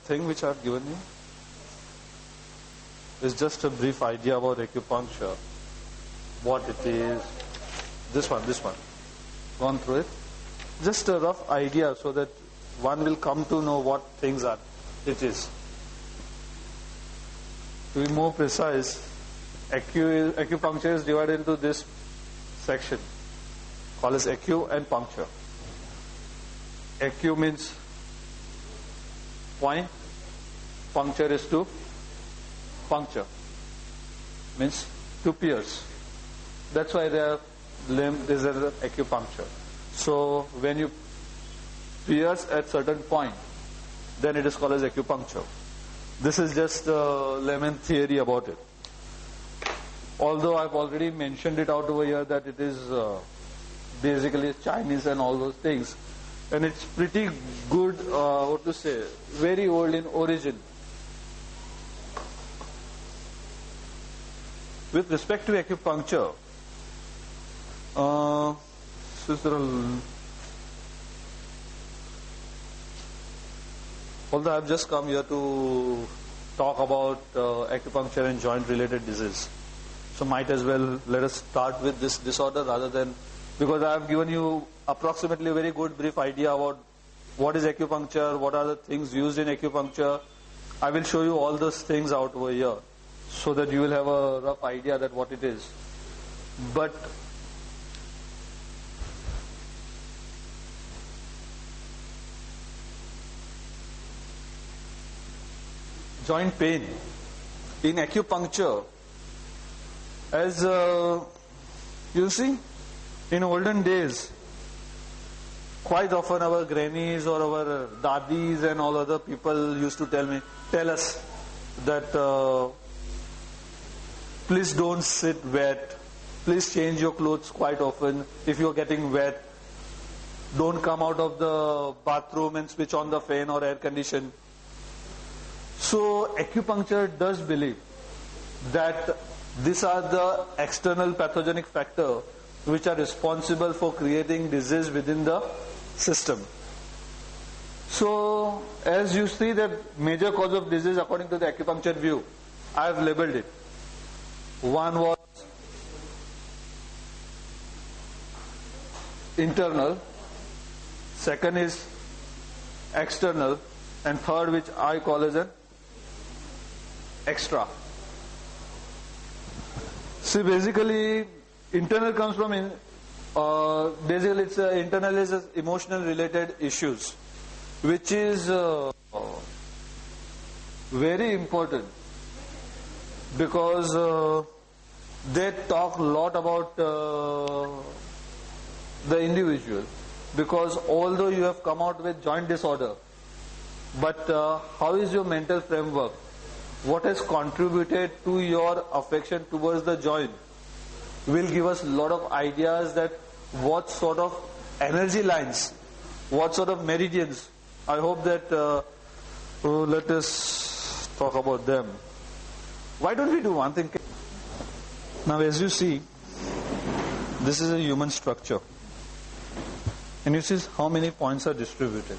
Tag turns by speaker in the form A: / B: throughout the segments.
A: thing which I have given you is just a brief idea about acupuncture, what it is. This one. Gone through it. Just a rough idea so that one will come to know what things are. It is. To be more precise, acupuncture is divided into this section called as acu and puncture. Acu means point, puncture is to puncture, means to pierce. That's why they are named as acupuncture. So when you pierce at certain point, then it is called as acupuncture. This is just a layman theory about it. Although I've already mentioned it out over here that it is basically Chinese and all those things, and it's pretty good, very old in origin. With respect to acupuncture, although I've just come here to talk about acupuncture and joint related disease, so might as well let us start with this disorder rather than, because I have given you approximately a very good brief idea about what is acupuncture, what are the things used in acupuncture. I will show you all those things out over here so that you will have a rough idea that what it is. But joint pain in acupuncture, as you see, in olden days, quite often our grannies or our dadis and all other people used to tell us that please don't sit wet, please change your clothes quite often. If you're getting wet, don't come out of the bathroom and switch on the fan or air condition. So acupuncture does believe that these are the external pathogenic factors which are responsible for creating disease within the system. So as you see, that major cause of disease according to the acupuncture view, I have labeled it. One was internal, second is external, and third, which I call as an extra. See, basically internal comes from basically it's internal is emotional related issues, which is very important because they talk a lot about the individual. Because although you have come out with joint disorder, but how is your mental framework? What has contributed to your affection towards the joint will give us a lot of ideas that what sort of energy lines, what sort of meridians. I hope that let us talk about them. Why don't we do one thing? Now as you see, this is a human structure. And you see how many points are distributed.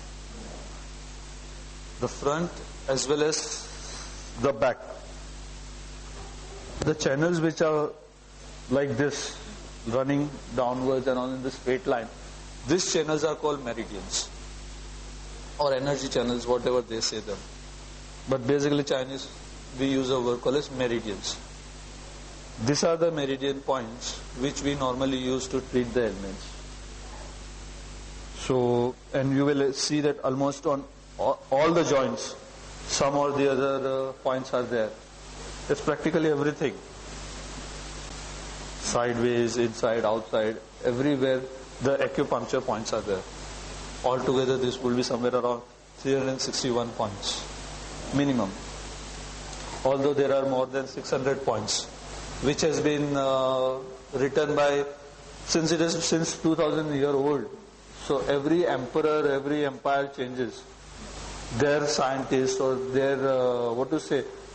A: The front as well as the back. The channels which are like this, running downwards and on in this straight line, these channels are called meridians or energy channels, whatever they say them. But basically Chinese, we use a word called as meridians. These are the meridian points which we normally use to treat the ailments. So, and you will see that almost on all the joints, some or the other points are there. It's practically everything. Sideways, inside, outside, everywhere the acupuncture points are there. Altogether this will be somewhere around 361 points, minimum. Although there are more than 600 points, which has been written by, since it is since 2000 year old. So every emperor, every empire changes. Their scientist or their,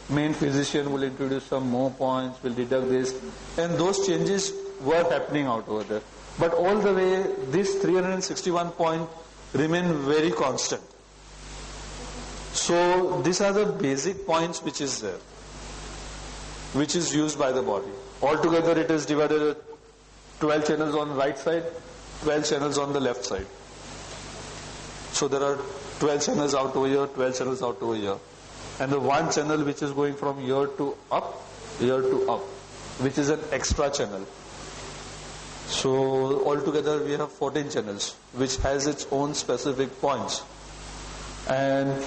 A: main physician will introduce some more points, will deduct this. And those changes were happening out over there. But all the way, this 361 point remain very constant. So these are the basic points which is there, which is used by the body. Altogether it is divided with 12 channels on right side, 12 channels on the left side. So there are 12 channels out over here, 12 channels out over here. And the one channel which is going from here to up, which is an extra channel. So altogether we have 14 channels, which has its own specific points. And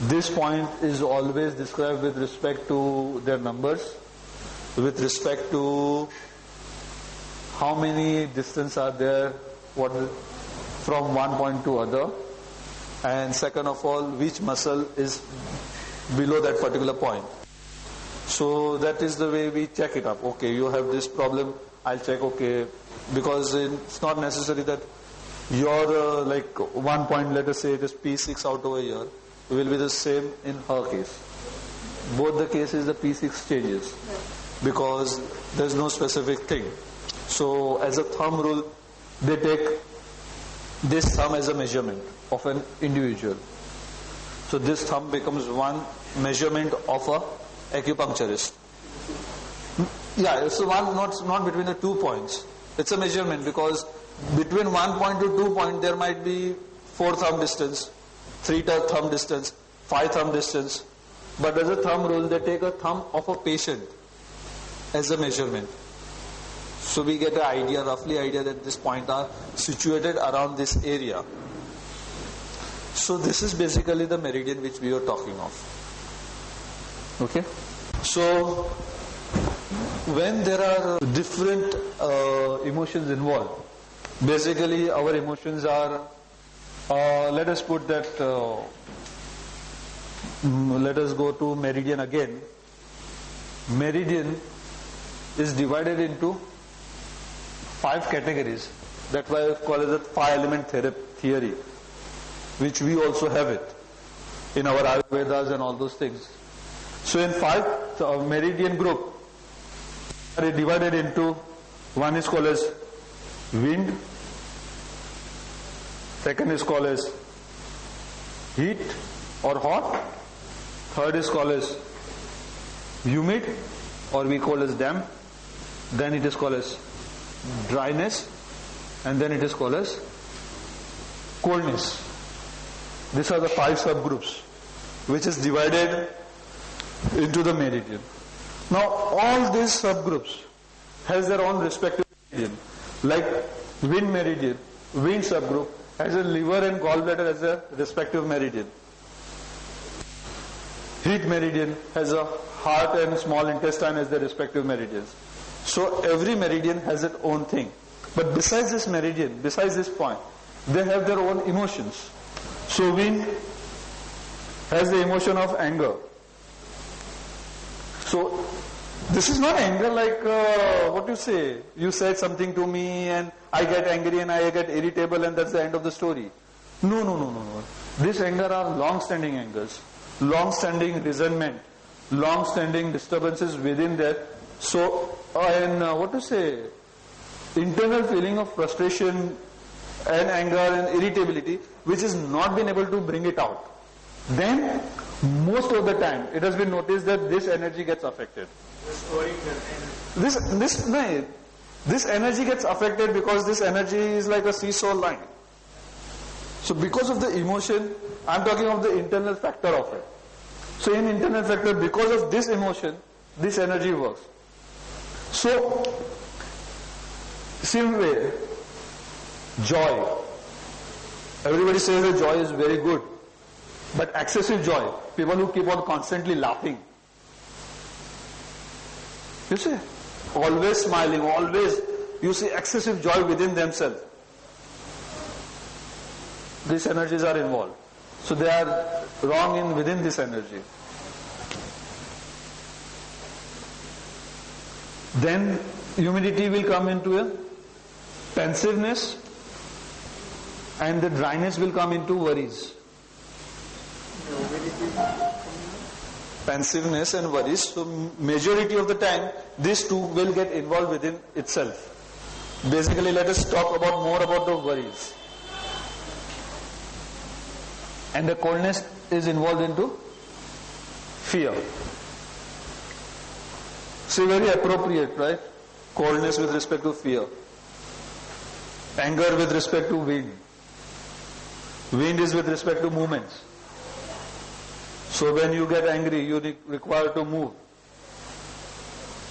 A: this point is always described with respect to their numbers, with respect to how many distance are there from one point to other, and second of all, which muscle is below that particular point. So that is the way we check it up. Okay, you have this problem, I'll check, okay, because it's not necessary that your like one point, let us say it is P6 out over here, will be the same in her case. Both the cases the P6 changes because there's no specific thing. So as a thumb rule, they take this thumb as a measurement of an individual. So this thumb becomes one measurement of a acupuncturist. Yeah, it's one not between the 2 points. It's a measurement because between 1 point to 2 point there might be 4 thumb distance, 3 thumb distance, 5 thumb distance. But as a thumb rule, they take a thumb of a patient as a measurement. So we get an idea, roughly idea that this point are situated around this area. So this is basically the meridian which we are talking of. Okay. So when there are different emotions involved, basically our emotions are, let us put that, let us go to meridian again. Meridian is divided into 5 categories. That's why I call it the 5 element theory, which we also have it in our Ayurvedas and all those things. So in 5 meridian group are divided into, one is called as wind, second is called as heat or hot, third is called as humid or we call as damp, then it is called as dryness, and then it is called as coldness. These are the 5 subgroups which is divided into the meridian. Now all these subgroups has their own respective meridian. Like wind meridian, wind subgroup has a liver and gallbladder as a respective meridian. Heat meridian has a heart and small intestine as their respective meridians. So every meridian has its own thing. But besides this meridian, besides this point, they have their own emotions. So wind has the emotion of anger. So this is not anger like what you say. You said something to me and I get angry and I get irritable and that's the end of the story. No. This anger are long-standing angers, long-standing resentment, long-standing disturbances within that. So, what to say, internal feeling of frustration and anger and irritability, which is not been able to bring it out. Then, most of the time, it has been noticed that this energy gets affected. This energy gets affected because this energy is like a seesaw line. So, because of the emotion, I am talking of the internal factor of it. So, in internal factor, because of this emotion, this energy works. So, same way, joy. Everybody says that joy is very good. But excessive joy, people who keep on constantly laughing. You see, always smiling, always, you see excessive joy within themselves. These energies are involved. So they are wrong within this energy. Then humidity will come into a pensiveness and the dryness will come into worries. Pensiveness and worries. So majority of the time these two will get involved within itself. Basically let us talk about more about the worries. And the coldness is involved into fear. So very appropriate, right? Coldness with respect to fear. Anger with respect to wind. Wind is with respect to movements. So when you get angry, you require to move.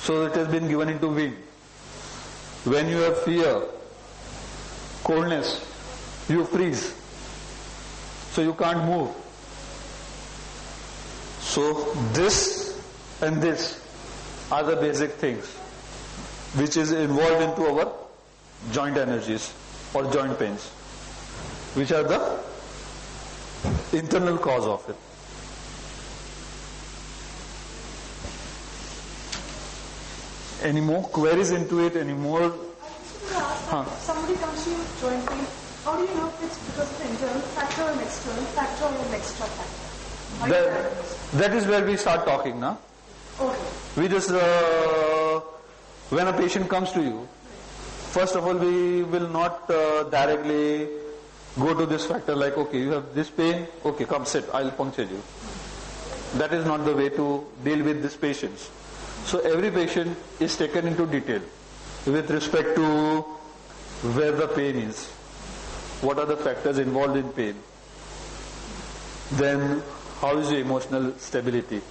A: So it has been given into wind. When you have fear, coldness, you freeze. So you can't move. So this and this are the basic things which is involved into our joint energies or joint pains, which are the internal cause of it. Any more queries into it? Any more?
B: Somebody comes to you with joint pain. How do you know if it's because of an internal factor or an external factor or an extra factor?
A: That is where we start talking now.
B: Okay.
A: We just, when a patient comes to you, first of all, we will not directly go to this factor like, okay, you have this pain, okay, come sit, I'll puncture you. That is not the way to deal with these patients. So every patient is taken into detail with respect to where the pain is, what are the factors involved in pain, then how is your emotional stability,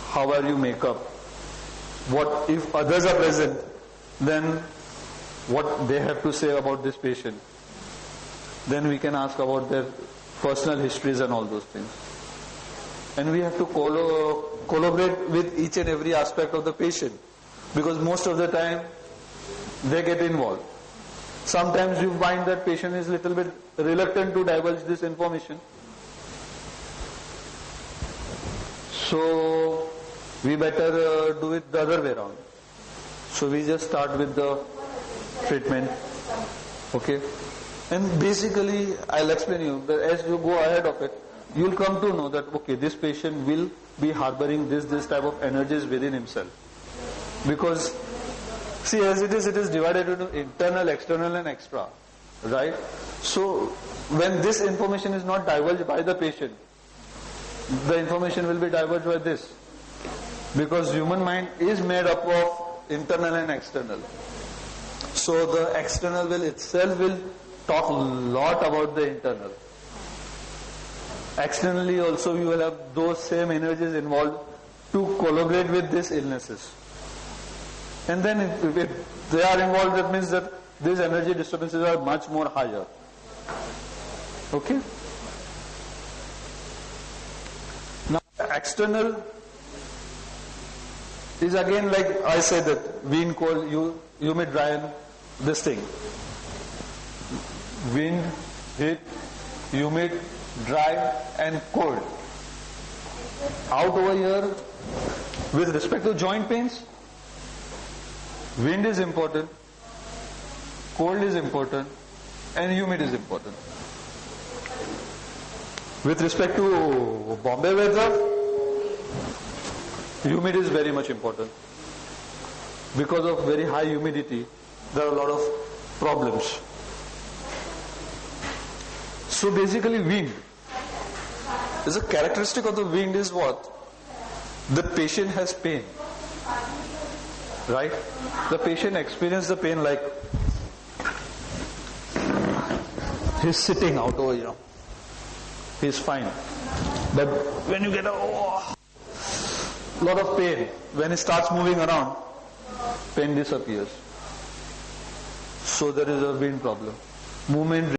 A: how are you make up, what if others are present, then what they have to say about this patient. Then we can ask about their personal histories and all those things. And we have to collaborate with each and every aspect of the patient, because most of the time they get involved. Sometimes you find that patient is little bit reluctant to divulge this information. So we better do it the other way around. So we just start with the treatment. Okay? And basically I'll explain you that as you go ahead of it, you'll come to know that okay, this patient will be harboring this type of energies within himself. Because see, as it is divided into internal, external and extra. Right? So when this information is not divulged by the patient, the information will be divulged by this. Because human mind is made up of internal and external. So the external will itself will talk a lot about the internal. Externally also you will have those same energies involved to collaborate with these illnesses. And then if they are involved, that means that these energy disturbances are much more higher. Okay? Now external is again like I said that wind, cold, humid, dry and this thing. Wind, heat, humid, dry and cold. Out over here, with respect to joint pains, wind is important, cold is important and humid is important. With respect to Bombay weather, humid is very much important. Because of very high humidity, there are a lot of problems. So basically wind is a characteristic of the wind is what? The patient has pain. Right? The patient experiences the pain like he's sitting out over here. He's fine. But when you get a lot of pain, when he starts moving around, pain disappears. So there is a wind problem. Movement